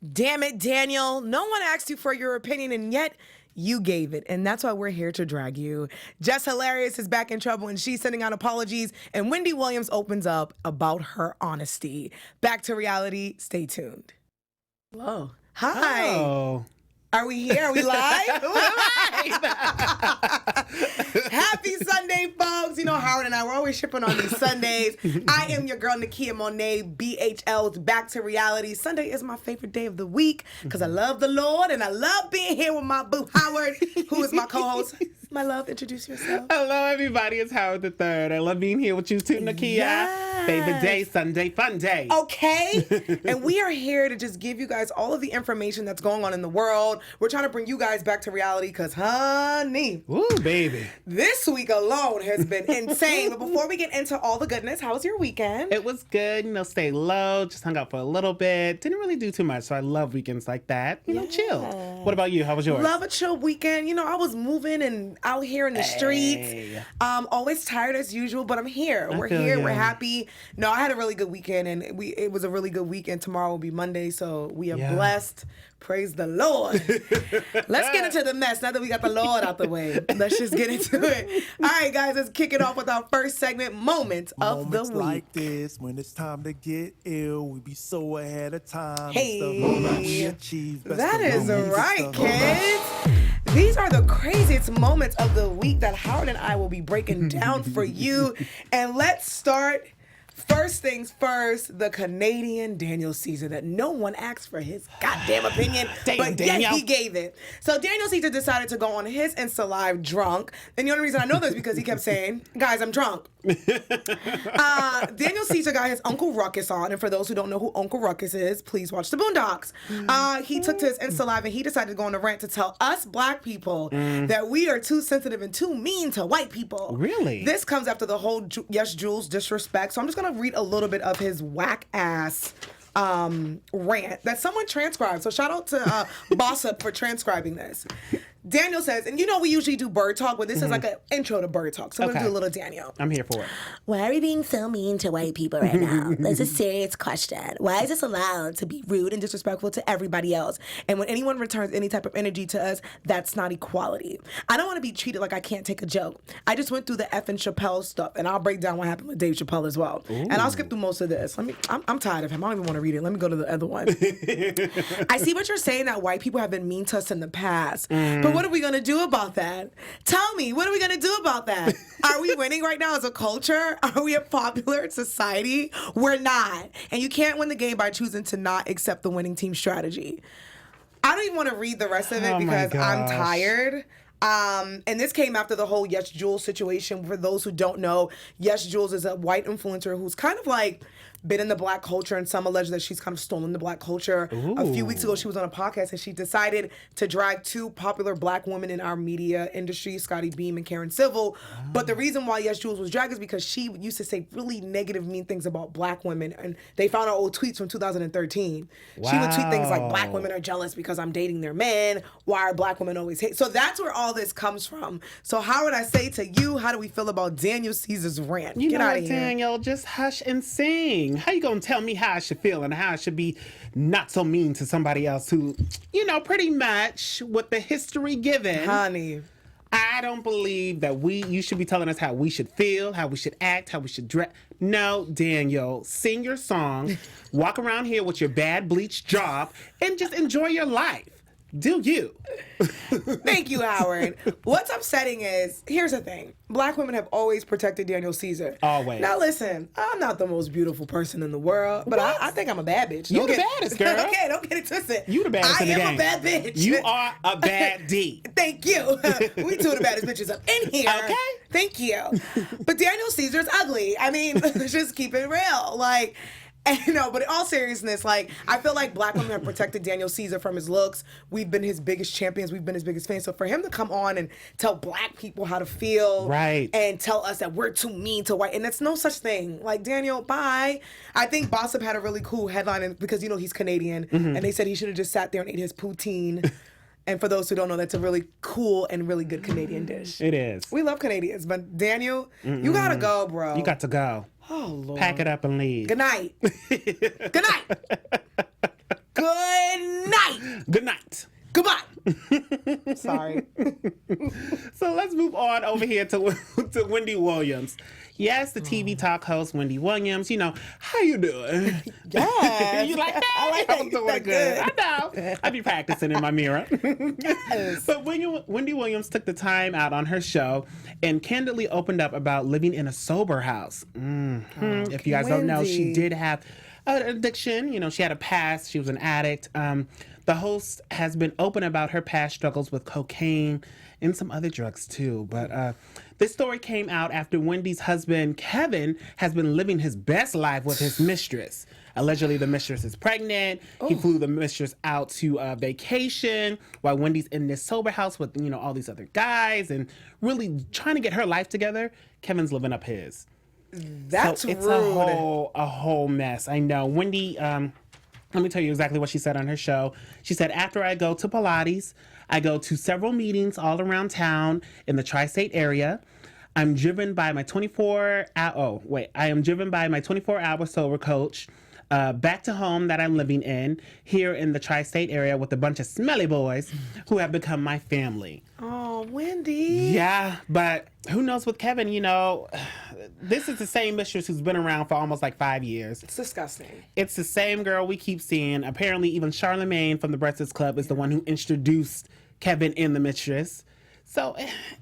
Damn it, Daniel. No one asked you for your opinion, and yet you gave it. And that's why we're here to drag you. Jess Hilarious is back in trouble, and she's sending out apologies. And Wendy Williams opens up about her honesty. Back to reality. Stay tuned. Hello. Hi. Oh. Are we here? Are we live? We're live. Happy Sunday, folks. You know, Howard and I, we're always shipping on these Sundays. I am your girl, Nakia Monet, BHL's Back to Reality. Sunday is my favorite day of the week because I love the Lord and I love being here with my boo, Howard, who is my co-host. My love, introduce yourself. Hello, everybody. It's Howard the Third. I love being here with you too, Nakia. Yes. Favorite day, Sunday, fun day. Okay. And we are here to just give you guys all of the information that's going on in the world. We're trying to bring you guys back to reality because, honey. Ooh, baby. This week alone has been insane. But before we get into all the goodness, how was your weekend? It was good. You know, stay low. Just hung out for a little bit. Didn't really do too much. So I love weekends like that. You know, chill. What about you? How was yours? Love a chill weekend. You know, I was moving and out here in the streets. Always tired as usual, but I'm here. We're here. You. We're happy. No, I had a really good weekend, and it was a really good weekend. Tomorrow will be Monday, so we are blessed. Praise the Lord. Let's get into the mess. Now that we got the Lord out the way, let's just get into it. All right, guys, let's kick it off with our first segment, Moments of the Week. Like this, when it's time to get ill, we be so ahead of time. Hey, it's the moment we achieve. that is right, kids. These are the craziest moments of the week that Howard and I will be breaking down for you. And let's start. First things first, the Canadian Daniel Cesar that no one asked for his goddamn opinion, but yet he gave it. So Daniel Cesar decided to go on his Insta Live drunk. And the only reason I know this is because he kept saying, guys, I'm drunk. Daniel Cesar got his Uncle Ruckus on. And for those who don't know who Uncle Ruckus is, please watch the Boondocks. He took to his Insta Live and he decided to go on a rant to tell us black people that we are too sensitive and too mean to white people. Really? This comes after the whole Yes Jules disrespect. So I'm just going to read a little bit of his whack ass rant that someone transcribed. So shout out to Boss Up for transcribing this. Daniel says, and you know we usually do bird talk, but this is like an intro to bird talk. So I'm going to do a little Daniel. I'm here for it. Why are we being so mean to white people right now? That's a serious question. Why is this allowed to be rude and disrespectful to everybody else? And when anyone returns any type of energy to us, that's not equality. I don't want to be treated like I can't take a joke. I just went through the effing Chappelle stuff, and I'll break down what happened with Dave Chappelle as well. Ooh. And I'll skip through most of this. I'm tired of him. I don't even want to read it. Let me go to the other one. I see what you're saying, that white people have been mean to us in the past. But what are we going to do about that? Tell me, what are we going to do about that? Are we winning right now as a culture? Are we a popular society? We're not. And you can't win the game by choosing to not accept the winning team strategy. I don't even want to read the rest of it because I'm tired. And this came after the whole Yes Jules situation. For those who don't know, Yes Jules is a white influencer who's kind of like been in the black culture, and some allege that she's kind of stolen the black culture. Ooh. A few weeks ago, she was on a podcast, and she decided to drag two popular black women in our media industry, Scotty Beam and Karen Civil. But the reason why Yes Jules was dragged is because she used to say really negative, mean things about black women, and they found her old tweets from 2013. Wow. She would tweet things like, black women are jealous because I'm dating their men. Why are black women always hate? So that's where all this comes from. So how would I say to you, how do we feel about Daniel Cesar's rant? Get out of here. Daniel, just hush and sing. How you gonna tell me how I should feel and how I should be not so mean to somebody else who, you know, pretty much with the history given. Honey. I don't believe that you should be telling us how we should feel, how we should act, how we should dress. No, Daniel, sing your song, walk around here with your bad bleached job, and just enjoy your life. Do you? Thank you, Howard. What's upsetting is, here's the thing. Black women have always protected Daniel Cesar. Always. Now listen, I'm not the most beautiful person in the world, but I think I'm a bad bitch. You the baddest, girl. Okay, don't get it twisted. You the baddest in the game. I am a bad bitch. You are a bad D. Thank you. We two of the baddest bitches up in here. Okay. Thank you. But Daniel Cesar's ugly. I mean, let's just keep it real. Like, and, no, but in all seriousness, like, I feel like black women have protected Daniel Cesar from his looks. We've been his biggest champions. We've been his biggest fans. So for him to come on and tell black people how to feel, right, and tell us that we're too mean to white, and that's no such thing. Like, Daniel, bye. I think Boss Up had a really cool headline because, you know, he's Canadian, and they said he should have just sat there and ate his poutine. And for those who don't know, that's a really cool and really good Canadian dish. It is. We love Canadians, but Daniel, you gotta go, bro. You got to go. Oh, Lord. Pack it up and leave. Good night. Good night. Good Goodbye. Sorry. So let's move on over here to Wendy Williams. Yes, the TV talk host Wendy Williams. You know, how you doing? Yes. You like that? I like that. I'm doing good. I know. I be practicing in my mirror. Yes. But Wendy Williams took the time out on her show and candidly opened up about living in a sober house. If you guys don't know, she Wendy. did have an addiction. You know, she had a past. She was an addict. The host has been open about her past struggles with cocaine and some other drugs too. But this story came out after Wendy's husband, Keven, has been living his best life with his mistress. Allegedly, the mistress is pregnant. He flew the mistress out to vacation while Wendy's in this sober house with, you know, all these other guys and really trying to get her life together. Kevin's living up his. That's So it's rude. a whole mess. I know. Wendy, let me tell you exactly what she said on her show. She said, after I go to Pilates, I go to several meetings all around town in the tri-state area. I'm driven by my 24-hour sober coach back to home that I'm living in here in the tri-state area with a bunch of smelly boys who have become my family. Oh, Wendy. Yeah, but who knows with Keven, you know, this is the same mistress who's been around for almost like 5 years. It's disgusting. It's the same girl we keep seeing. Apparently, even Charlemagne from the Breakfast Club is the one who introduced Keven in the mistress. So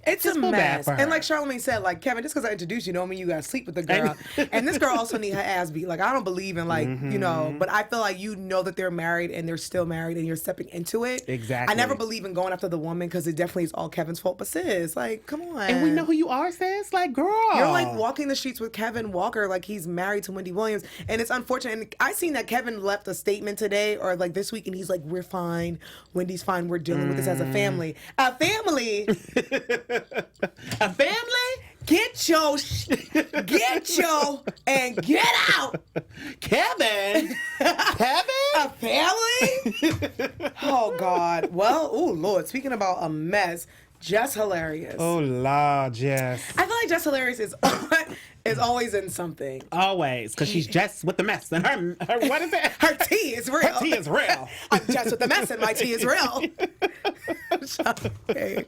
It's just a feel bad mess. for her. And like Charlamagne said, like, Keven, just because I introduced you don't mean you got to sleep with the girl. And this girl also need her ass beat. Like, I don't believe in, like, you know, but I feel like you know that they're married and they're still married and you're stepping into it. Exactly. I never believe in going after the woman because it definitely is all Kevin's fault. But sis, like, come on. And we know who you are, sis. Like, girl. You're like walking the streets with Keven Walker, like he's married to Wendy Williams. And it's unfortunate. And I seen that Keven left a statement today or like this week and he's like, we're fine. Wendy's fine. We're dealing with this as a family. A family? A family? Get your and get out. Kevin? Kevin? A family? Oh God. Well, oh Lord. Speaking about a mess, Jess Hilarious. Oh, Lord, Jess. I feel like Jess Hilarious is always in something. Always, because she's Jess with the mess. And her what is it? Her tea is real. Her tea is real. I'm Jess with the mess and my tea is real. Okay.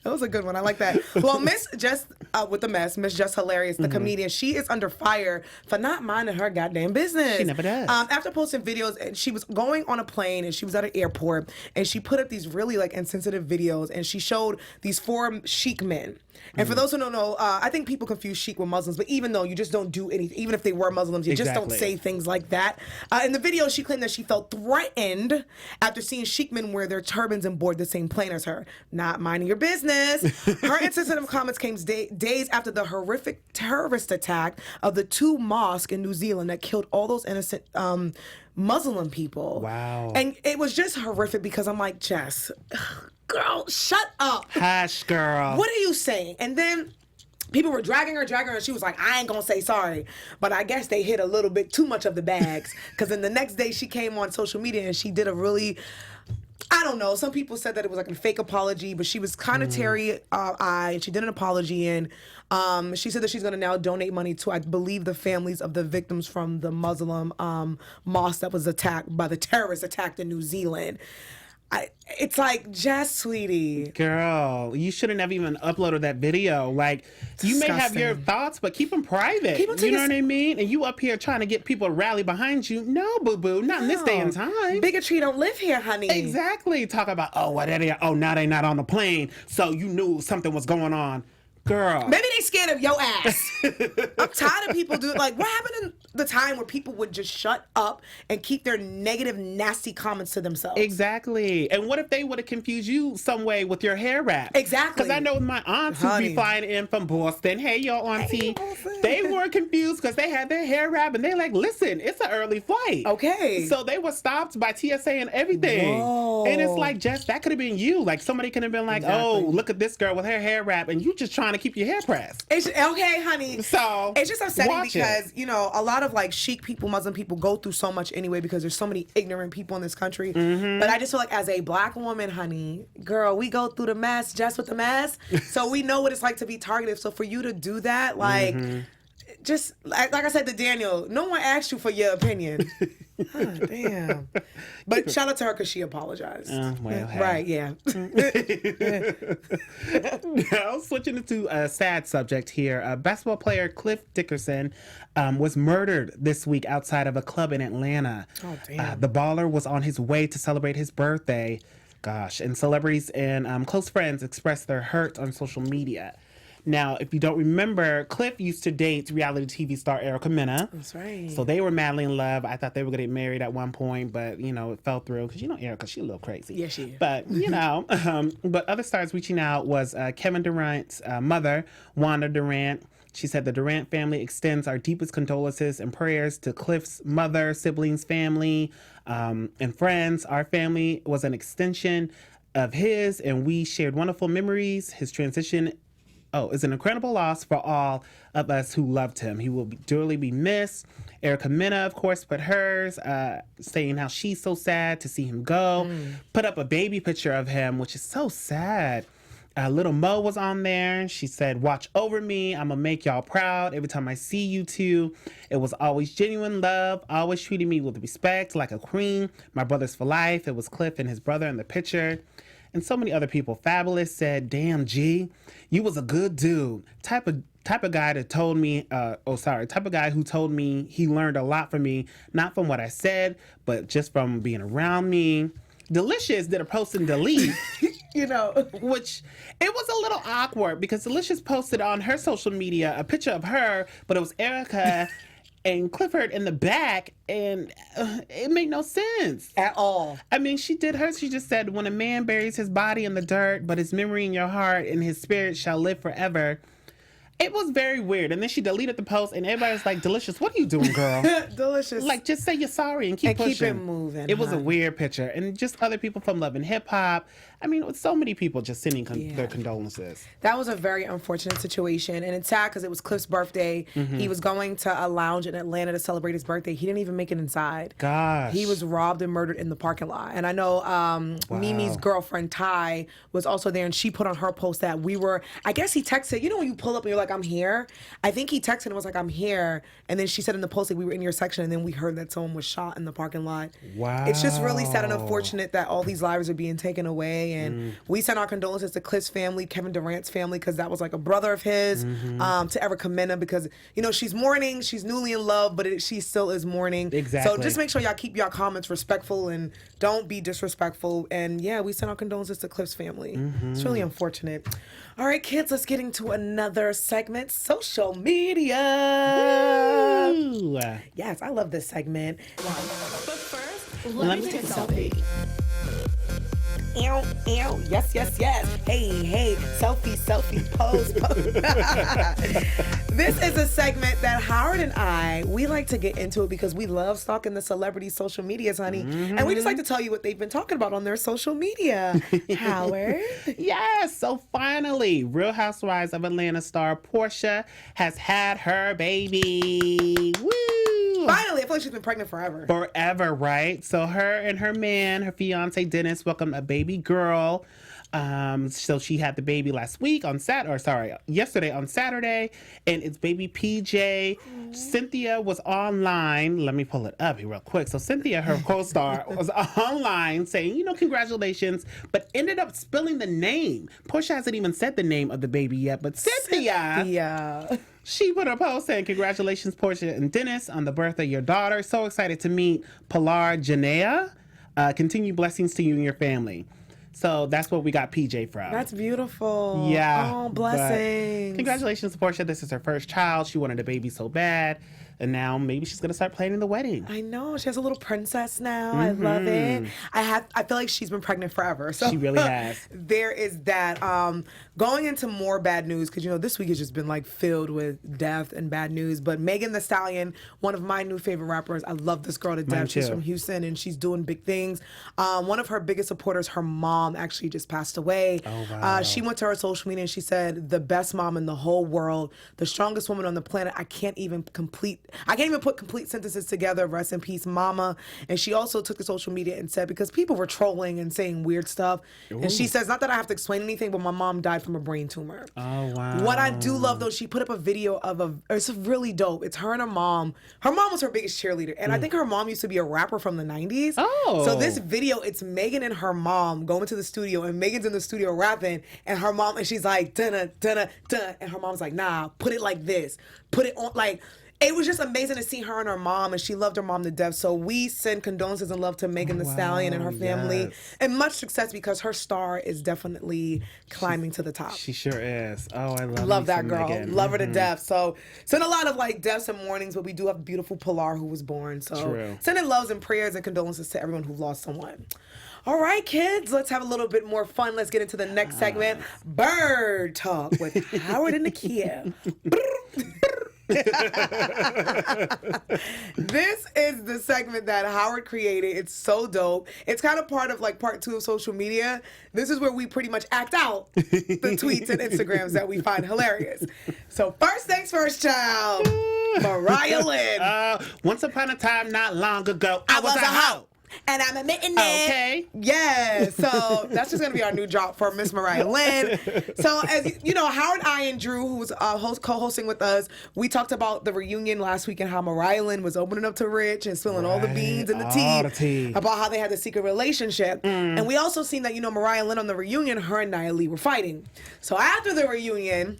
That was a good one. I like that. Well, Miss Jess with the mess, Miss Jess Hilarious, the comedian, she is under fire for not minding her goddamn business. She never does. After posting videos, and she was going on a plane and she was at an airport and she put up these really like insensitive videos and she showed these 4 chic men. And for those who don't know, I think people confuse chic with Muslims, but even though you just don't do anything, even if they were Muslims, you just don't Exactly. say things like that. In the video, she claimed that she felt threatened after seeing chic men wear their turbans and board the same plane as her. Not minding your business. Her insensitive comments came days after the horrific terrorist attack of the 2 mosques in New Zealand that killed all those innocent Muslim people. Wow. And it was just horrific because I'm like, Jess, girl, shut up. Hush, girl. What are you saying? And then people were dragging her, and she was like, I ain't gonna say sorry. But I guess they hit a little bit too much of the bags. Because then the next day she came on social media and she did a really, I don't know, some people said that it was like a fake apology, but she was kind of teary-eyed and she did an apology. And she said that she's going to now donate money to, I believe, the families of the victims from the Muslim mosque that was attacked by the terrorists attacked in New Zealand. It's like, Jess, sweetie. Girl, you shouldn't have even uploaded that video. Like, you may have your Disgusting. thoughts, but keep them private. Keep 'em to You know your- what I mean? And you up here trying to get people to rally behind you. No, boo-boo, not in this day and time. Bigotry don't live here, honey. Exactly. Talk about, now they not on the plane, so you knew something was going on. Girl. Maybe they scared of your ass. I'm tired of people doing, like, what happened in the time where people would just shut up and keep their negative, nasty comments to themselves? Exactly. And what if they would have confused you some way with your hair wrap? Exactly. Because I know my aunts who Honey. be flying in from Boston. Hey, your auntie. Boston. They were confused because they had their hair wrap and they like, listen, it's an early flight. Okay. So they were stopped by TSA and everything. Whoa. And it's like, Jess, that could have been you. Like somebody could have been like, oh, Exactly. look at this girl with her hair wrap and you just trying to keep your hair pressed. It's, okay, honey. So, it's just upsetting watch it. because, you know, a lot of like chic people, Muslim people go through so much anyway because there's so many ignorant people in this country. Mm-hmm. But I just feel like as a black woman, honey, girl, we go through the mess just with the mess. So we know what it's like to be targeted. So for you to do that, like, Mm-hmm. just like I said to Daniel, no one asked you for your opinion. Damn. But shout out to her because she apologized. Well, hey. Right, yeah. Now, switching into a sad subject here, basketball player Cliff Dickerson was murdered this week outside of a club in Atlanta. Oh, damn. The baller was on his way to celebrate his birthday. Gosh, and celebrities and close friends expressed their hurt on social media. Now, if you don't remember, Cliff used to date reality TV star Erica Mena. That's right. So they were madly in love. I thought they were going to get married at one point, but, it fell through. Because, Erica, she's a little crazy. Yeah, she is. But, but other stars reaching out was Kevin Durant's mother, Wanda Durant. She said the Durant family extends our deepest condolences and prayers to Cliff's mother, siblings, family, and friends. Our family was an extension of his, and we shared wonderful memories. His transition is an incredible loss for all of us who loved him. He will dearly be missed. Erica Mena, of course, put hers, saying how she's so sad to see him go. Put up a baby picture of him, which is so sad. Little Mo was on there. She said, "Watch over me. I'm going to make y'all proud every time I see you two. It was always genuine love, always treating me with respect like a queen. My brothers for life." It was Cliff and his brother in the picture. And so many other people. Fabulous said, "Damn, G, you was a good dude. Type of guy that told me, type of guy who told me he learned a lot from me, not from what I said, but just from being around me." Delicious did a post and delete. Which it was a little awkward because Delicious posted on her social media a picture of her, but it was Erica and Clifford in the back, and it made no sense At all. I mean, she did hers. She just said, "When a man buries his body in the dirt, but his memory in your heart and his spirit shall live forever." It was very weird. And then she deleted the post, and everybody was like, "Delicious, what are you doing, girl?" Delicious. Like, just say you're sorry and keep pushing. Keep it moving. It was a weird picture. And just other people from Love and Hip Hop. I mean, with so many people just sending their condolences. That was a very unfortunate situation. And it's sad because it was Cliff's birthday. He was going to a lounge in Atlanta to celebrate his birthday. He didn't even make it inside. Gosh. He was robbed and murdered in the parking lot. And I know Mimi's girlfriend, Ty, was also there. And she put on her post that I guess he texted, when you pull up and you're like, "I'm here." I think he texted and was like, "I'm here." And then she said in the post that we were in your section. And then we heard that someone was shot in the parking lot. Wow. It's just really sad and unfortunate that all these lives are being taken away. And we send our condolences to Cliff's family, Kevin Durant's family, because that was like a brother of his, to Erica Mena, because, she's mourning, she's newly in love, but she still is mourning. Exactly. So just make sure y'all keep your comments respectful and don't be disrespectful. And yeah, we send our condolences to Cliff's family. It's really unfortunate. All right, kids, let's get into another segment, social media. Woo. Yes, I love this segment. But first, Let me take a selfie. Ew, ew. Yes. Hey, selfie, pose. This is a segment that Howard and we like to get into it because we love stalking the celebrities' social medias, honey. And we just like to tell you what they've been talking about on their social media. Howard? Yes, so finally, Real Housewives of Atlanta star Portia has had her baby. Woo! Finally, I feel like she's been pregnant forever. Forever, right? So her and her man, her fiance Dennis, welcomed a baby girl. So she had the baby yesterday on Saturday, and it's baby PJ. Cynthia was online. Let me pull it up here real quick. So Cynthia, her co-star, was online saying, congratulations, but ended up spilling the name. Portia hasn't even said the name of the baby yet, but Cynthia. She put a post saying, "Congratulations, Portia and Dennis, on the birth of your daughter. So excited to meet Pilar Janea. Continue blessings to you and your family." So that's what we got PJ from. That's beautiful. Yeah. Oh, blessings. Congratulations, Portia. This is her first child. She wanted a baby so bad. And now maybe she's going to start planning the wedding. I know. She has a little princess now. I love it. I feel like she's been pregnant forever. So she really has. There is that. Going into more bad news, because, this week has just been, filled with death and bad news. But Megan Thee Stallion, one of my new favorite rappers. I love this girl to death. She's from Houston, and she's doing big things. One of her biggest supporters, her mom, actually just passed away. Oh, wow. She went to her social media, and she said, "The best mom in the whole world, the strongest woman on the planet. I can't even complete I can't even put complete sentences together. Rest in peace, Mama. And she also took to social media and said, because people were trolling and saying weird stuff. Ooh. And she says, not that I have to explain anything, but my mom died from a brain tumor. Oh, wow. What I do love, though, she put up a video of it's really dope. It's her and her mom. Her mom was her biggest cheerleader. And I think her mom used to be a rapper from the 90s. Oh. So this video, it's Megan and her mom going to the studio, and Megan's in the studio rapping, and her mom, and she's like, dun dun dun, and her mom's like, nah, put it like this. Put it on, like, it was just amazing to see her and her mom, and she loved her mom to death. So we send condolences and love to Megan Thee Stallion and her family, and much success, because her star is definitely climbing to the top. She sure is. Oh, I love that girl. Megan. Love her to death. So send a lot of like deaths and mournings, but we do have beautiful Pilar who was born. So True. Sending loves and prayers and condolences to everyone who lost someone. All right, kids, let's have a little bit more fun. Let's get into the next segment, Bird Talk with Howard and Nakia. This is the segment that Howard created. It's so dope. It's kind of part of like part 2 of social media. This is where we pretty much act out the tweets and Instagrams that we find hilarious. So first things first, child. Mariah Lynn. Once upon a time, not long ago, I was a hoe. And I'm admitting it. Okay. Yeah. So that's just going to be our new drop for Miss Mariah Lynn. So as you know, Howard, I, and Drew, who was co-hosting with us, we talked about the reunion last week and how Mariah Lynn was opening up to Rich and spilling all the beans and the tea about how they had the secret relationship. And we also seen that, you know, Mariah Lynn on the reunion, her and Nia Lee were fighting. So after the reunion,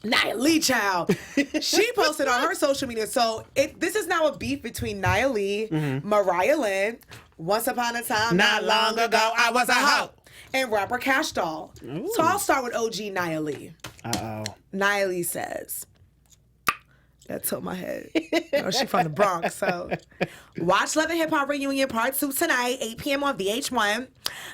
Nia Lee, child, she posted on her social media. So this is now a beef between Nia Lee, Mariah Lynn, Once Upon a Time, not long ago, I was a hoe, and rapper Cash Doll. Ooh. So I'll start with OG Nia Lee. Uh-oh. Nia Lee says, that tilt my head. You know, she from the Bronx, so. Watch Love and Hip Hop Reunion Part 2 tonight, 8 p.m. on VH1.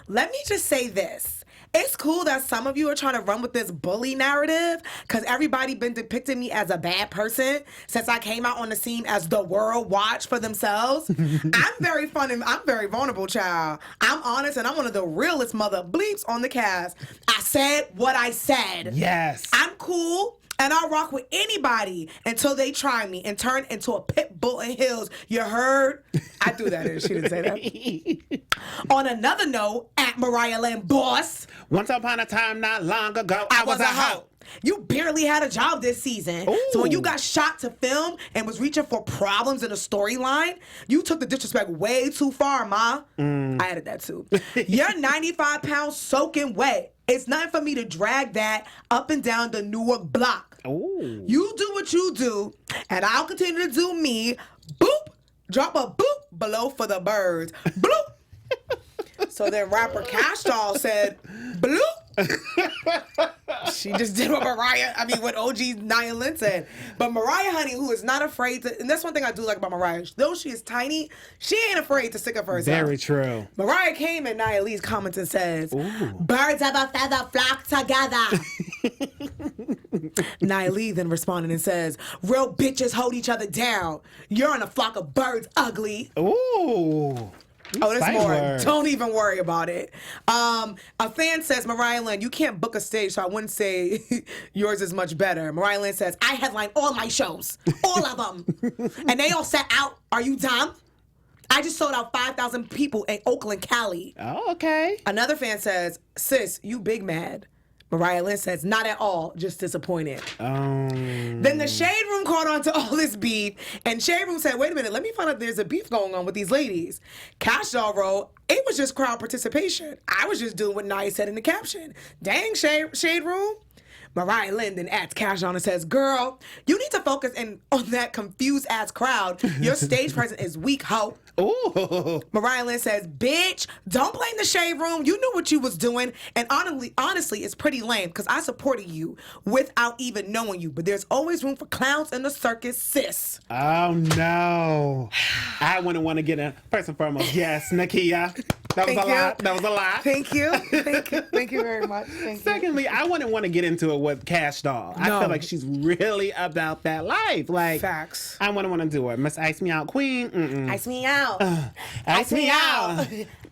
Let me just say this. It's cool that some of you are trying to run with this bully narrative, because everybody been depicting me as a bad person since I came out on the scene as the world watched for themselves. I'm very fun and I'm very vulnerable, child. I'm honest and I'm one of the realest mother bleeps on the cast. I said what I said. Yes. I'm cool. And I'll rock with anybody until they try me and turn into a pit bull in heels. You heard? I threw that in. She didn't say that. On another note, at Mariah Lynn Boss. Once upon a time, not long ago, I was a hoe. You barely had a job this season. Ooh. So when you got shot to film and was reaching for problems in the storyline, you took the disrespect way too far, Ma. I added that too. You're 95 pounds soaking wet. It's nothing for me to drag that up and down the Newark block. Ooh. You do what you do, and I'll continue to do me. Boop. Drop a boop below for the birds. Bloop. So then rapper Cash Doll said, bloop. She just did what what OG Nia Lynn said. But Mariah, honey, who is not afraid to, and that's one thing I do like about Mariah. Though she is tiny, she ain't afraid to stick up for herself. Very true. Mariah came in Nia Lee's comments and says, Ooh. Birds of a feather flock together. Nia Lee then responded and says, real bitches hold each other down. You're in a flock of birds, ugly. Ooh. Oh, there's more. Words. Don't even worry about it. A fan says, Mariah Lynn, you can't book a stage, so I wouldn't say yours is much better. Mariah Lynn says, I headline all my shows. All of them. And they all sat out. Are you dumb? I just sold out 5,000 people in Oakland, Cali. Oh, okay. Another fan says, sis, you big mad. Mariah Lynn says, not at all, just disappointed. Then the Shade Room caught on to all this beef, and Shade Room said, wait a minute, let me find out there's a beef going on with these ladies. Cash Doll wrote, it was just crowd participation. I was just doing what Nia said in the caption. Dang, Shade Room. Mariah Lynn then adds Cash on and says, girl, you need to focus on that confused ass crowd. Your stage presence is weak, hoe. Ooh. Mariah Lynn says, bitch, don't blame the Shade Room. You knew what you was doing. And honestly, it's pretty lame because I supported you without even knowing you. But there's always room for clowns in the circus, sis. Oh, no. I wouldn't want to get in. First and foremost, yes, Nakia. That was a lot. That was a lot. Thank you. Thank you very much. Thank you. Secondly, I wouldn't want to get into it with Cash Doll. I No. feel like she's really about that life. Like, Facts. I wouldn't want to do it. Miss Ice Me Out Queen. Mm-mm. Ice me out. Ice me out.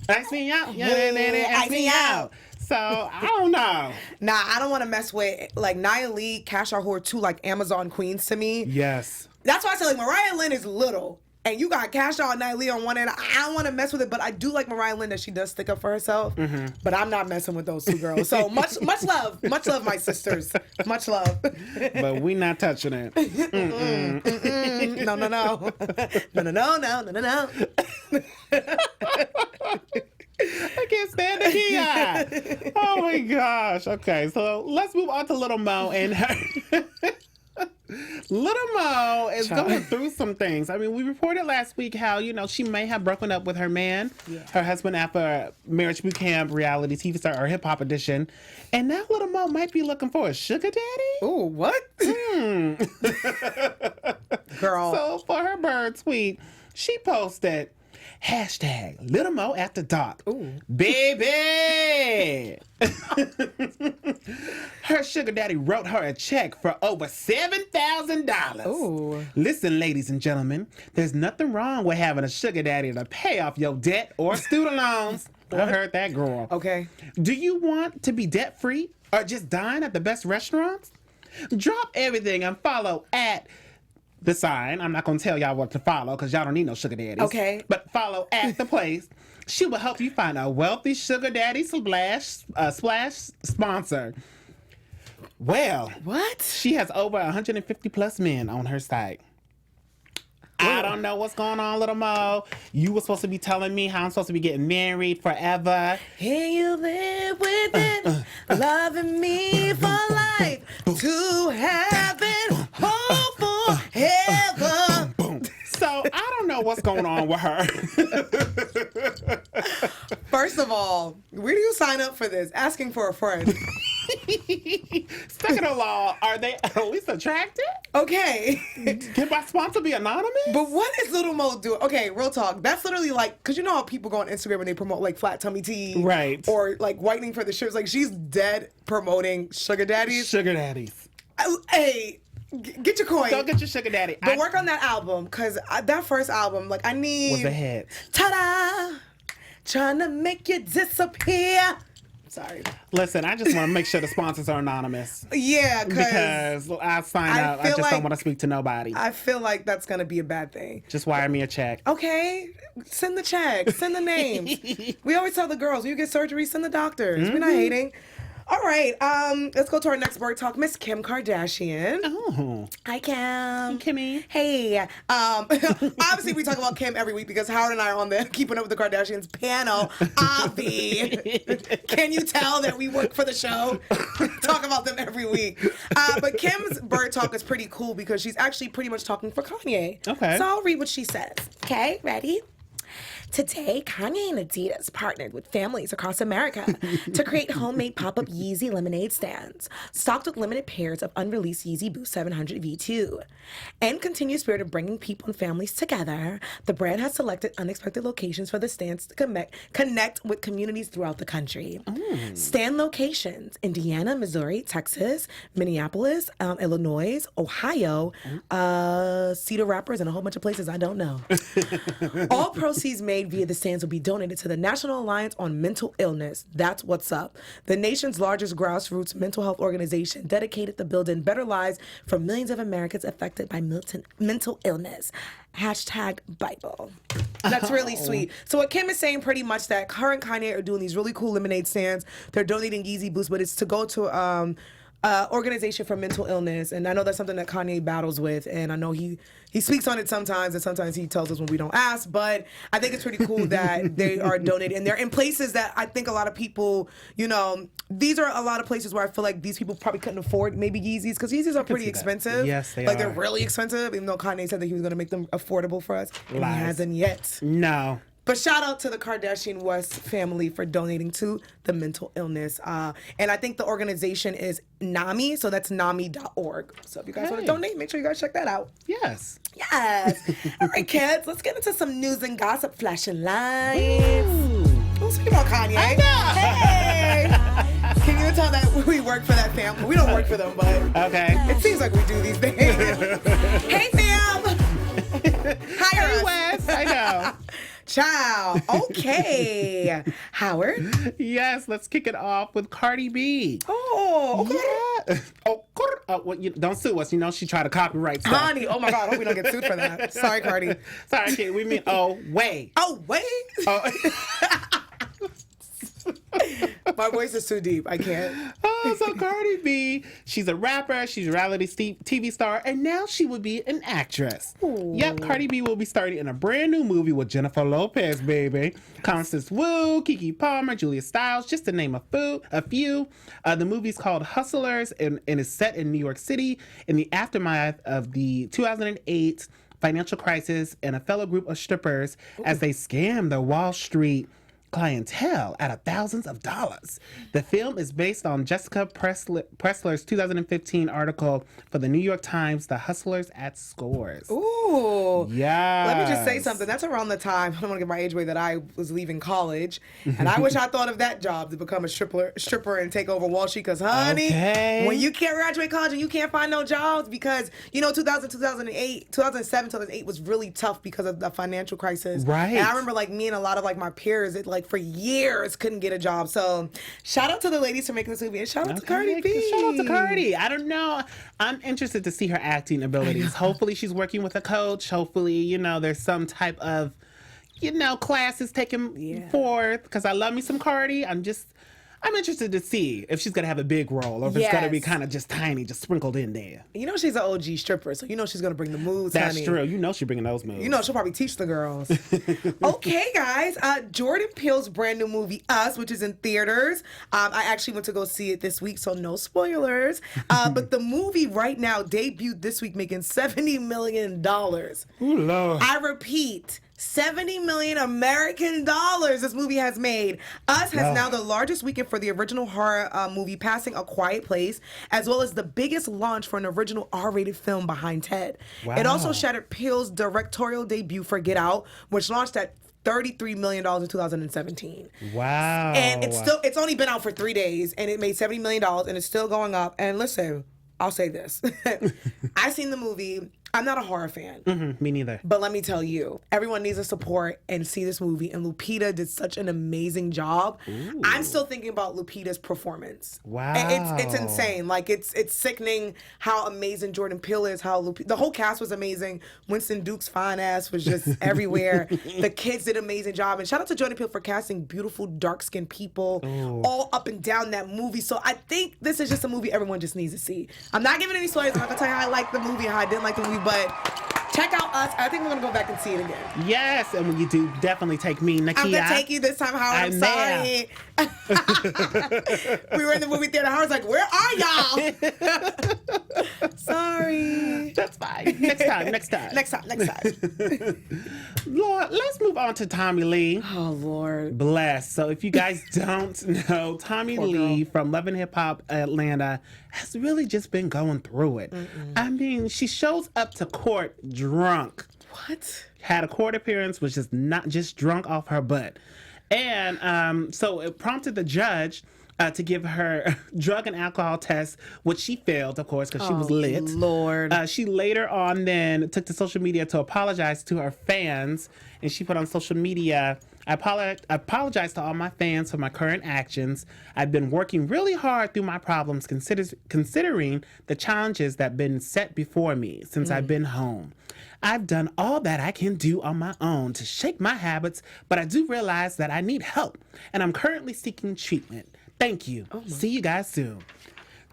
Ice me out. Yeah, ice me out. So, I don't know. Nah, I don't want to mess with, like, Nia Lee, Cash Doll, who are two, like, Amazon queens to me. Yes. That's why I say like Mariah Lynn is little. And you got Cash Doll and Natalie on one end. I don't want to mess with it, but I do like Mariah Lynn that she does stick up for herself. Mm-hmm. But I'm not messing with those two girls. So much love, my sisters, much love. But we not touching it. No. I can't stand the Kia. Oh my gosh. Okay, so let's move on to Little Mo and her. Little Mo is going through some things. I mean, we reported last week how, she may have broken up with her man, her husband, after a marriage boot camp reality TV star or hip hop edition. And now Little Mo might be looking for a sugar daddy. Ooh, what? Girl. So for her bird tweet, she posted, #Little Mo after dark. Ooh. Baby! Her sugar daddy wrote her a check for over $7,000. Ooh. Listen, ladies and gentlemen, there's nothing wrong with having a sugar daddy to pay off your debt or student loans. I heard that, girl. Okay. Do you want to be debt-free or just dine at the best restaurants? Drop everything and follow at the sign. I'm not going to tell y'all what to follow because y'all don't need no sugar daddies. Okay. But follow at the place. She will help you find a wealthy sugar daddy splash sponsor. Well, what? She has over 150 plus men on her site. I don't know what's going on, Little Mo. You were supposed to be telling me how I'm supposed to be getting married forever. Here you live with it, loving me for life, to heaven, hope forever. So I don't know what's going on with her. First of all, where do you sign up for this? Asking for a friend. Second of all, are they at least attractive? Okay. Can my sponsor be anonymous? But what is Little Mo doing? Okay, real talk. That's literally like, because you know how people go on Instagram and they promote like flat tummy tea. Right. Or like whitening for the shirts. Like she's dead promoting sugar daddies. Sugar daddies. Hey, get your coin. Go get your sugar daddy. But work on that album, because that first album, like I need... Was a hit. Ta-da! Trying to make you disappear. Sorry. Listen, I just want to make sure the sponsors are anonymous. Yeah, because I sign up. I just don't want to speak to nobody. I feel like that's going to be a bad thing. Just wire me a check. Okay. Send the check. Send the names. We always tell the girls, when you get surgery, send the doctors. We're not hating. All right, let's go to our next bird talk. Miss Kim Kardashian. Oh. Hi, Kim. Hey, Kimmy. Hey. Obviously, we talk about Kim every week because Howard and I are on the Keeping Up with the Kardashians panel. Avi. Can you tell that we work for the show? Talk about them every week. But Kim's bird talk is pretty cool because she's actually pretty much talking for Kanye. Okay. So I'll read what she says. Okay, ready? Today, Kanye and Adidas partnered with families across America to create homemade pop-up Yeezy lemonade stands, stocked with limited pairs of unreleased Yeezy Boost 700 V2. In continued spirit of bringing people and families together, the brand has selected unexpected locations for the stands to connect with communities throughout the country. Stand locations: Indiana, Missouri, Texas, Minneapolis, Illinois, Ohio, Cedar Rapids, and a whole bunch of places I don't know. All proceeds made via the stands will be donated to the National Alliance on Mental Illness. That's what's up. The nation's largest grassroots mental health organization dedicated to building better lives for millions of Americans affected by mental illness. #Bible. That's really sweet. So what Kim is saying pretty much that her and Kanye are doing these really cool lemonade stands. They're donating Yeezy Boost, but it's to go to organization for mental illness, and I know that's something that Kanye battles with, and I know he speaks on it sometimes, and sometimes he tells us when we don't ask, but I think it's pretty cool that they are donating, and they're in places that I think a lot of people, these are a lot of places where I feel like these people probably couldn't afford maybe Yeezys, because Yeezys are pretty expensive. Yes, they like, are. They're really expensive, even though Kanye said that he was going to make them affordable for us, and Lies. he hasn't yet. No. But shout out to the Kardashian West family for donating to the mental illness. And I think the organization is NAMI, so that's NAMI.org. So if you guys want to donate, make sure you guys check that out. Yes. Yes. All right, kids, let's get into some news and gossip. Flashing lights. Who's speaking about Kanye? I know. Hey. Can you tell that we work for that family? We don't work for them, but Okay. it seems like we do these things. Hey, fam. Hire us. Wes, I know. Ciao. Okay. Howard? Yes, let's kick it off with Cardi B. Oh, okay. Yeah, Well, don't sue us. You know she tried to copyright stuff. Honey, oh my God, I hope we don't get sued for that. Sorry, Cardi. Sorry, kid. We mean way. Oh, wait. Oh. My voice is too deep. I can't. So Cardi B, she's a rapper, she's a reality TV star, and now she would be an actress. Ooh. Yep, Cardi B will be starring in a brand new movie with Jennifer Lopez, baby. Constance Wu, Keke Palmer, Julia Stiles, just to name a few. The movie's called Hustlers and is set in New York City in the aftermath of the 2008 financial crisis and a fellow group of strippers as they scam the Wall Street clientele out of thousands of dollars. The film is based on Jessica Pressler's 2015 article for the New York Times, The Hustlers at Scores. Ooh. Yeah. Let me just say something. That's around the time, I don't want to give my age away, that I was leaving college. And I wish I thought of that job, to become a stripper and take over Wall Street. Because, honey, when you can't graduate college and you can't find no jobs because, 2007, 2008 was really tough because of the financial crisis. Right. And I remember, me and a lot of, my peers, for years couldn't get a job. So shout out to the ladies for making this movie, and shout out to Cardi B. Shout out to Cardi. I don't know. I'm interested to see her acting abilities. Hopefully she's working with a coach. Hopefully, there's some type of, classes taken forth. Because I love me some Cardi. I'm interested to see if she's going to have a big role or if it's going to be kind of just tiny, just sprinkled in there. She's an OG stripper, so she's going to bring the moves, That's honey. true. She's bringing those moves. She'll probably teach the girls. Okay, guys. Jordan Peele's brand new movie, Us, which is in theaters. I actually went to go see it this week, so no spoilers. But the movie right now debuted this week making $70 million. Ooh, Lord. I repeat, 70 million American dollars this movie has made. Us has now the largest weekend for the original horror movie, passing A Quiet Place, as well as the biggest launch for an original R-rated film behind Ted. Wow. It also shattered Peele's directorial debut for Get Out, which launched at $33 million in 2017. Wow. And it's only been out for 3 days, and it made $70 million, and it's still going up. And listen, I'll say this. I've seen the movie. I'm not a horror fan. Me neither. But let me tell you, everyone needs to support and see this movie. And Lupita did such an amazing job. Ooh. I'm still thinking about Lupita's performance. Wow. It's insane. It's sickening how amazing Jordan Peele is. The whole cast was amazing. Winston Duke's fine ass was just everywhere. The kids did an amazing job. And shout out to Jordan Peele for casting beautiful dark-skinned people all up and down that movie. So I think this is just a movie everyone just needs to see. I'm not giving any spoilers. I'm not going to tell you how I like the movie, how I didn't like the we, but check out Us. I think we're going to go back and see it again. Yes, and when you do, definitely take me, Nakia. I'm going to take you this time, Howard. I'm sorry. We were in the movie theater. Howard's like, where are y'all? Sorry. That's fine. Next time. Lord, let's move on to Tommy Lee. Oh, Lord. Bless. So if you guys don't know, Tommy Lee from Love and Hip Hop Atlanta has really just been going through it. I mean, she shows up to court drunk. What? Had a court appearance, was just not just drunk off her butt. And so it prompted the judge to give her drug and alcohol test, which she failed, of course, because she was lit. Lord. She later on then took to social media to apologize to her fans, and she put on social media, I apologize to all my fans for my current actions. I've been working really hard through my problems, considering the challenges that have been set before me since I've been home. I've done all that I can do on my own to shake my habits, but I do realize that I need help, and I'm currently seeking treatment. Thank you. See you guys soon.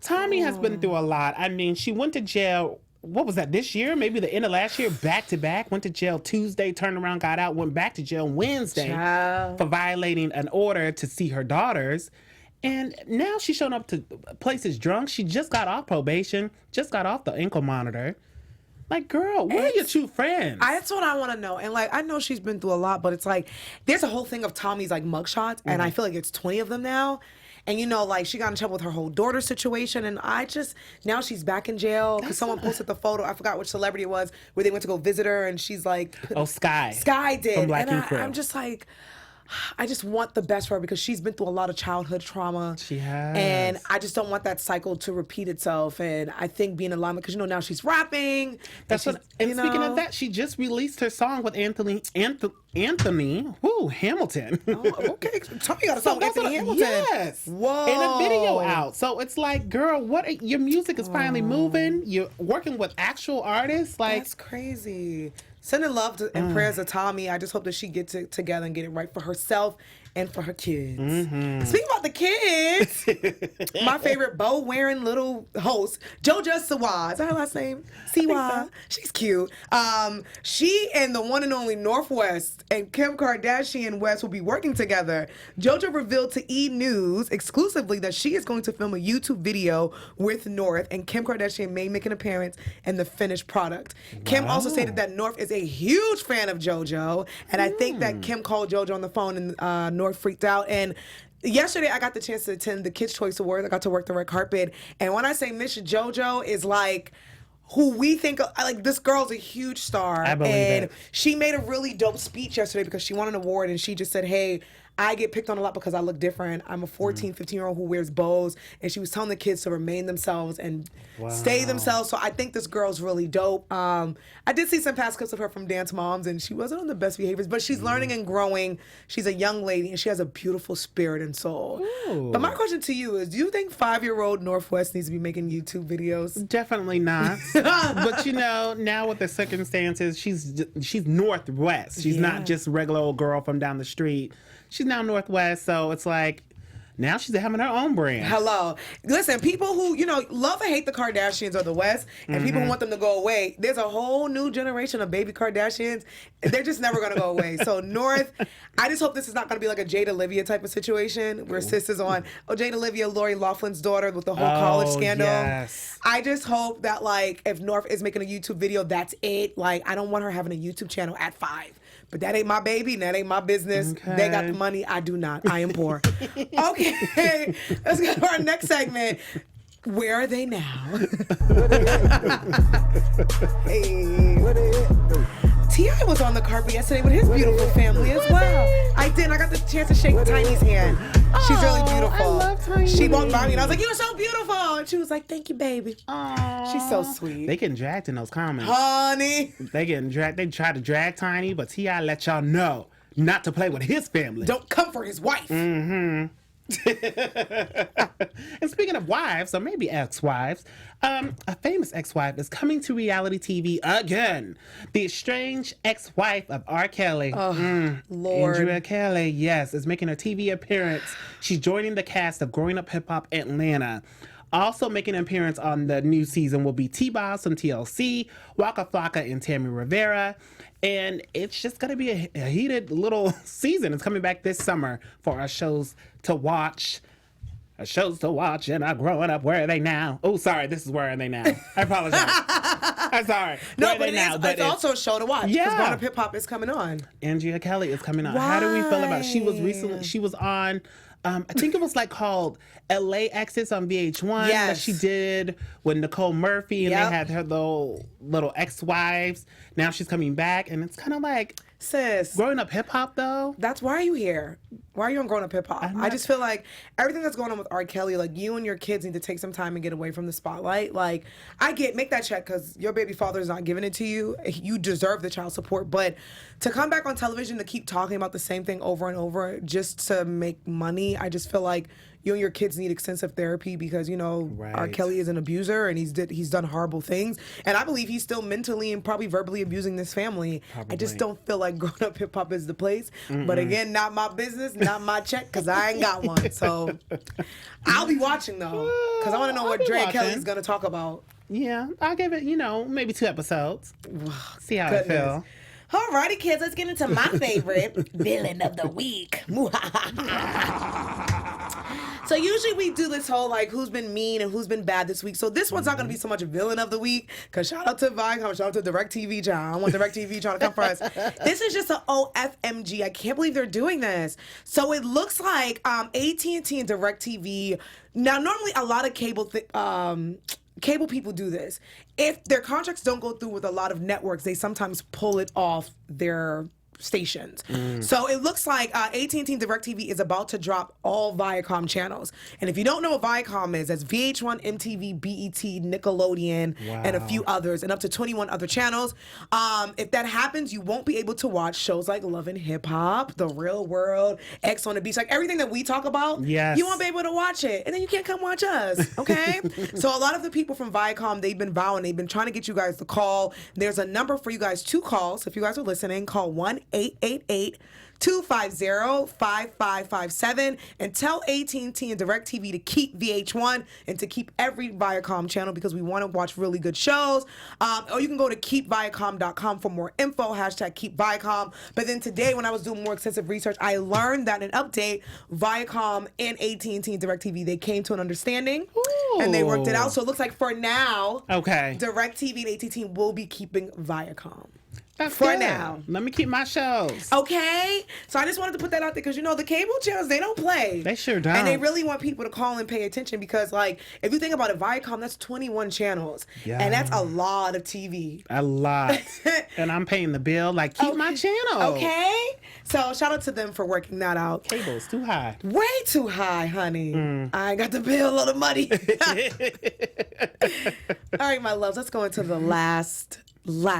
Tommy has been through a lot. I mean, she went to jail, what was that, this year? Maybe the end of last year, back to back. Went to jail Tuesday, turned around, got out, went back to jail Wednesday for violating an order to see her daughters. And now she's showing up to places drunk. She just got off probation, just got off the ankle monitor. Like, girl, where are your true friends? That's what I want to know. And, I know she's been through a lot, but it's there's a whole thing of Tommy's, mugshots, and I feel like it's 20 of them now. And, she got in trouble with her whole daughter situation, and now she's back in jail because someone posted the photo, I forgot which celebrity it was, where they went to go visit her, and she's like... Oh, Sky. Sky did. From Black and Ink Crew. I'm just like... I just want the best for her because she's been through a lot of childhood trauma. She has. And I just don't want that cycle to repeat itself. And I think being in alignment, because, now she's rapping. That's what. And speaking of that, she just released her song with Anthony Hamilton. Oh, okay. Tell me you got a song with Anthony Hamilton. Yes. Whoa. And a video out. So it's like, girl, your music is finally moving. You're working with actual artists. Like, that's crazy. Sending love and prayers to Tommy. I just hope that she gets it together and get it right for herself and for her kids. Speaking about the kids, my favorite bow-wearing little host, JoJo Siwa. Is that her last name? Siwa. She's cute. She and the one and only Northwest and Kim Kardashian West will be working together. JoJo revealed to E! News exclusively that she is going to film a YouTube video with North, and Kim Kardashian may make an appearance in the finished product. Wow. Kim also stated that North is a huge fan of JoJo, and I think that Kim called JoJo on the phone and North freaked out. And yesterday I got the chance to attend the Kids' Choice Awards. I got to work the red carpet. And when I say Miss JoJo is like who we think of, like, this girl's a huge star. I believe and it. She made a really dope speech yesterday because she won an award, and she just said, hey, I get picked on a lot because I look different. I'm a 14, 15-year-old who wears bows. And she was telling the kids to remain themselves and stay themselves. So I think this girl's really dope. I did see some past clips of her from Dance Moms, and she wasn't on the best behaviors, but she's learning and growing. She's a young lady, and she has a beautiful spirit and soul. Ooh. But my question to you is, do you think 5-year-old Northwest needs to be making YouTube videos? Definitely not. But now with the circumstances, she's Northwest. She's not just a regular old girl from down the street. She's now Northwest, so it's like, now she's having her own brand. Hello. Listen, people who, love and hate the Kardashians or the West, and people who want them to go away, there's a whole new generation of baby Kardashians. They're just never going to go away. So North, I just hope this is not going to be like a Jade Olivia type of situation where sis is on, Jade Olivia, Lori Loughlin's daughter with the whole college scandal. Yes. I just hope that, like, if North is making a YouTube video, that's it. Like, I don't want her having a YouTube channel at 5. But that ain't my baby, and that ain't my business. Okay. They got the money. I do not. I am poor. Okay, let's go to our next segment. Where are they now? T.I. was on the carpet yesterday with his beautiful family as well. I did. I got the chance to shake Tiny's hand. She's really beautiful. I love Tiny. She walked by me and I was like, "You're so beautiful." And she was like, "Thank you, baby." Aww. She's so sweet. They getting dragged in those comments. Honey. They getting dragged. They try to drag Tiny, but T.I. let y'all know not to play with his family. Don't come for his wife. Mm-hmm. And speaking of wives, or maybe ex-wives, a famous ex-wife is coming to reality TV again. The estranged ex-wife of R. Kelly, Lord. Andrea Kelly, yes, is making a TV appearance. She's joining the cast of Growing Up Hip Hop Atlanta. Also making an appearance on the new season will be T-Boz from TLC, Waka Flocka, and Tammy Rivera. And it's just going to be a heated little season. It's coming back this summer for our shows to watch. Our shows to watch, and I'm growing up. Where are they now? Oh, sorry. This is Where Are They Now. I apologize. I'm sorry. No, but it's also a show to watch. Yeah. Because Growing Up Hip Hop is coming on. Andrea Kelly is coming on. How do we feel about it? She was on, I think it was like called LA Exits on VH1 that she did with Nicole Murphy, and they had her little ex-wives. Now she's coming back, and it's kind of like, sis, Growing Up Hip Hop, though. That's why are you here? Why are you on Growing Up Hip Hop? I just feel like everything that's going on with R. Kelly, like, you and your kids need to take some time and get away from the spotlight. Like, make that check because your baby father is not giving it to you. You deserve the child support. But to come back on television to keep talking about the same thing over and over just to make money, I just feel like you and your kids need extensive therapy because, R. Kelly is an abuser and he's done horrible things. And I believe he's still mentally and probably verbally abusing this family. I just don't feel like Growing Up Hip Hop is the place. But again, not my business, not my check, because I ain't got one. So I'll be watching, though, because I want to know what Dre Kelly's going to talk about. Yeah, I'll give it, maybe 2 episodes. See how I feel. Alrighty, kids, let's get into my favorite villain of the week. So usually we do this whole, like, who's been mean and who's been bad this week. So this one's not going to be so much a villain of the week, because shout out to Viacom, shout out to DirecTV, John. I want DirecTV trying to come for us. This is just an OFMG. I can't believe they're doing this. So it looks like AT&T and DirecTV, now normally a lot of cable people do this. If their contracts don't go through with a lot of networks, they sometimes pull it off their stations. So it looks like AT&T and DirecTV is about to drop all Viacom channels. And if you don't know what Viacom is, that's VH1, MTV, BET, Nickelodeon, and a few others, and up to 21 other channels. If that happens, you won't be able to watch shows like Love and Hip Hop, The Real World, X on the Beach, like everything that we talk about. Yes. You won't be able to watch it, and then you can't come watch us, okay? So a lot of the people from Viacom, they've been vowing, they've been trying to get you guys to call. There's a number for you guys to call. So if you guys are listening, call 1-888-250-5557 and tell AT&T and DirecTV to keep VH1 and to keep every Viacom channel because we want to watch really good shows. Or you can go to keepviacom.com for more info, #keepviacom. But then today, when I was doing more extensive research, I learned that an update, Viacom and AT&T and DirecTV, they came to an understanding and they worked it out. So it looks like for now, DirecTV and AT&T will be keeping Viacom. That's for good. now. Let me keep my shows. Okay? So I just wanted to put that out there because, you know, the cable channels, they don't play. They sure don't. And they really want people to call and pay attention because, like, if you think about it, Viacom, that's 21 channels. Yeah. And that's a lot of TV. A lot. And I'm paying the bill. Like, keep my channel. Okay? So shout out to them for working that out. Cable's too high. Way too high, honey. I ain't got to pay a lot of money. All right, my loves, let's go into the last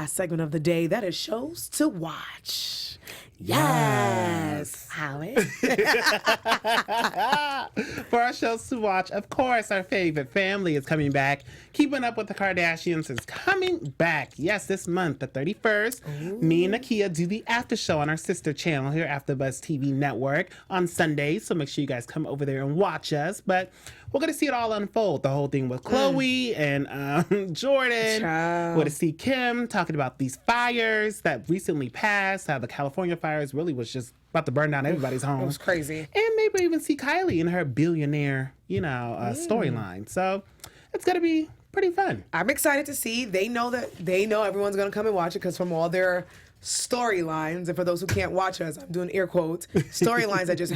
segment of the day. That is shows to watch. Yes. Howard. For our shows to watch, of course, our favorite family is coming back. Keeping Up with the Kardashians is coming back. Yes, this month, the 31st. Me and Nakia do the after show on our sister channel here, AfterBuzz TV Network, on Sundays. So make sure you guys come over there and watch us. But we're going to see it all unfold. The whole thing with Khloe and Jordan. We're going to see Kim talking about these fires that recently passed, how the California fires really was just about to burn down everybody's home. It was crazy. And maybe even see Kylie in her billionaire, storyline. So it's going to be pretty fun. I'm excited to see. They know everyone's going to come and watch it because from all their storylines, and for those who can't watch us, I'm doing air quotes, storylines that just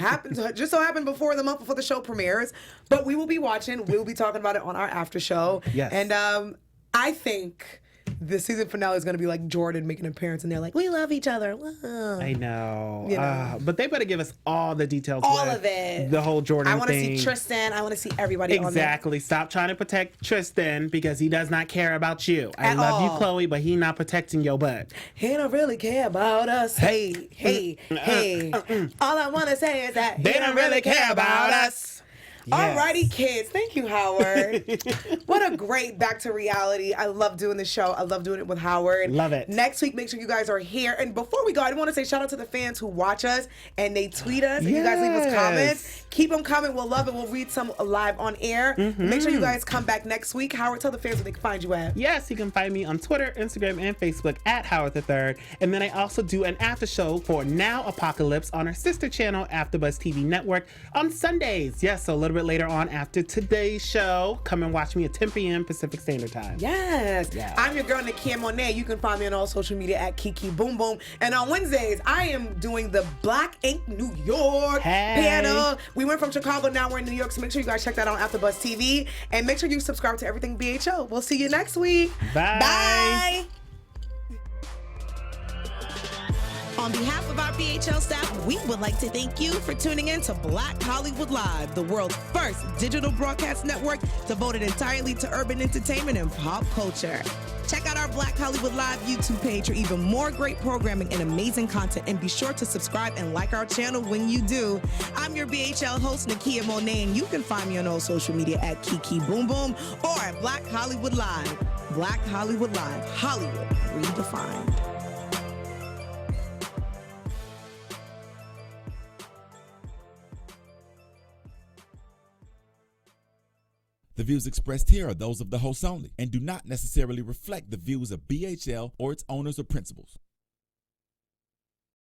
so happened before the month before the show premieres. But we will be watching. We'll be talking about it on our after show. Yes. And I think the season finale is going to be like Jordan making an appearance, and they're like, "We love each other." Whoa. I know. You know. But they better give us all the details. All with of it. The whole Jordan thing. I want to see Tristan. I want to see everybody on there. Exactly. Stop trying to protect Tristan because he does not care about you. I At love you, all. Khloe, but he not protecting your butt. He don't really care about us. Hey. All I want to say is that They don't really care about us. Yes. Alrighty, kids. Thank you, Howard. What a great back to reality. I love doing the show. I love doing it with Howard. Love it. Next week, make sure you guys are here. And before we go, I want to say shout out to the fans who watch us and they tweet us and you guys leave us comments. Keep them coming. We'll love it. We'll read some live on air. Make sure you guys come back next week. Howard, tell the fans where they can find you at. Yes, you can find me on Twitter, Instagram, and Facebook at Howard III. And then I also do an after show for Now Apocalypse on our sister channel, AfterBuzz TV Network, on Sundays. Yes, so a little bit later on after today's show. Come and watch me at 10 p.m. Pacific Standard Time. Yes. I'm your girl, Nakia Monet. You can find me on all social media at Kiki Boom Boom. And on Wednesdays, I am doing the Black Ink New York panel. We went from Chicago, now we're in New York, so make sure you guys check that out on AfterBuzz TV. And make sure you subscribe to everything BHO. We'll see you next week. Bye. Bye. On behalf of our BHL staff, we would like to thank you for tuning in to Black Hollywood Live, the world's first digital broadcast network devoted entirely to urban entertainment and pop culture. Check out our Black Hollywood Live YouTube page for even more great programming and amazing content, and be sure to subscribe and like our channel when you do. I'm your BHL host, Nakia Monet, and you can find me on all social media at Kiki Boom Boom or at Black Hollywood Live. Black Hollywood Live, Hollywood redefined. The views expressed here are those of the hosts only and do not necessarily reflect the views of BHL or its owners or principals.